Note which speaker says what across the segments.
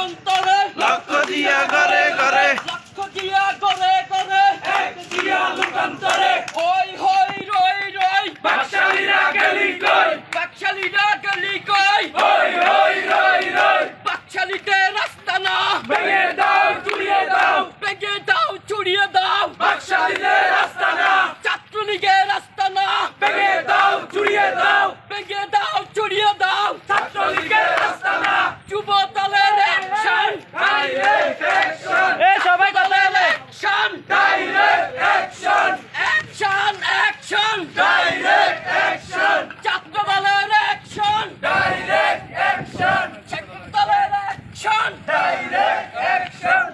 Speaker 1: লোকান্তরে
Speaker 2: লক্ষ দিয়া ঘরে ঘরে
Speaker 1: লক্ষ দিয়া করে করে
Speaker 2: এক দিয়া লোকান্তরে
Speaker 1: হই হই রই রই
Speaker 2: বাকশালীরা গেলি কই
Speaker 1: বাকশালীরা গলি কই
Speaker 2: হই হই রই রই
Speaker 1: বাকশালীতে রাস্তা না
Speaker 2: ভেঙে দাও চুরিয়ে দাও
Speaker 1: ভেঙে দাও চুড়িয়ে দাও
Speaker 2: বাকশালীদের রাস্তা না
Speaker 1: ছাত্রলীগের রাস্তা না
Speaker 2: ভেঙে দাও চুরিয়ে দাও
Speaker 1: ভেঙে দাও চুড়িয়ে দাও
Speaker 2: ছাত্রলীগের রাস্তা না
Speaker 1: যুব দলের অ্যাকশন
Speaker 2: ডাইরেক্ট অ্যাকশন
Speaker 1: সবাই দলের action
Speaker 2: direct action
Speaker 1: action action
Speaker 2: direct action
Speaker 1: ছাত্র দলের অ্যাকশন
Speaker 2: ডাইরেক্ট অ্যাকশন
Speaker 1: ছাত্র দলের অ্যাকশন
Speaker 2: ডাইরেক্ট অ্যাকশন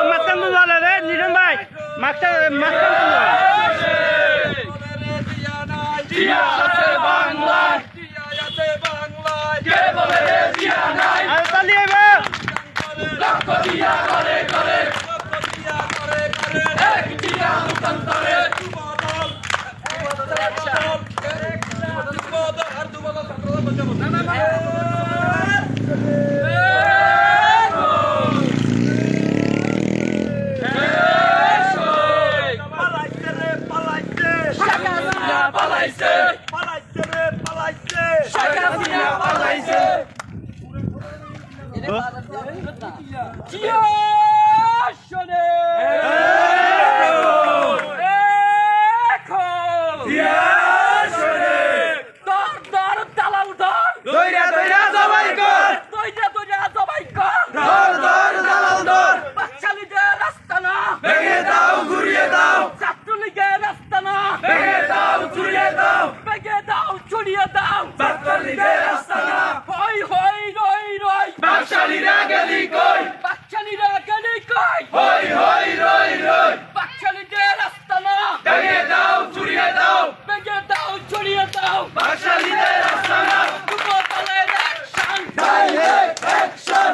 Speaker 3: মাঝখান তো জলে রে নিজন ভাই মাঝখান
Speaker 2: জিয়া আছে বাংলায় কে বলে রে জিয়া নাই
Speaker 3: আর চালিয়ে বে
Speaker 2: লক্ষ দিয়া ঘরে ঘরে এক দিয়া লোকান্তরে পালাইছে শেখ হাসিনা পালাইছে
Speaker 1: জিয়াশনে দর দর দালাল দর
Speaker 2: দইরা দইরা জবাই কর
Speaker 1: দইরা দইরা জবাই কর
Speaker 2: ধর ধর দালাল ধর
Speaker 1: বাকশালীদের রাস্তা না
Speaker 2: ভেঙে দাও ঘুরিয়ে দাও
Speaker 1: ছাত্রলীগের রাস্তা না
Speaker 2: ভেঙে দাও চুরিয়ে দাও
Speaker 1: ভেঙে দাও চুড়িয়ে দাও
Speaker 2: ছাত্রলীগের রাস্তা না
Speaker 1: হই হই রই রই
Speaker 2: বাকশালীরা গেলি কই
Speaker 1: বাকশালীরা গেলি কই
Speaker 2: হই হই রই রই
Speaker 1: বাকশালীদের রাস্তা না
Speaker 2: ভেঙে দাও চুরিয়ে দাও
Speaker 1: ভেঙে দাও চুড়িয়ে দাও
Speaker 2: বাকশালীদের রাস্তা না
Speaker 1: যুব দলের অ্যাকশন
Speaker 2: ডাইরেক্ট অ্যাকশন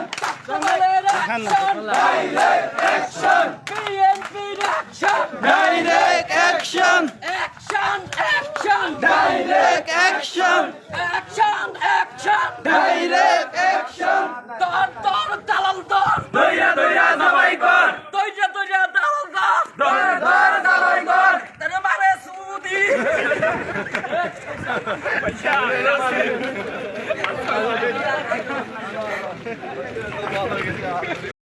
Speaker 1: দলের অ্যাকশন
Speaker 2: ডাইরেক্ট অ্যাকশন
Speaker 1: বিএনপির action
Speaker 2: direct action
Speaker 1: action action
Speaker 2: direct action
Speaker 1: action action
Speaker 2: direct action
Speaker 1: দর দর দালাল দর
Speaker 2: দইরা দইরা জবাই কর
Speaker 1: দইরা দইরা দালাল দর
Speaker 2: ধর ধর দালাল ধর
Speaker 1: তারে মারে সুদি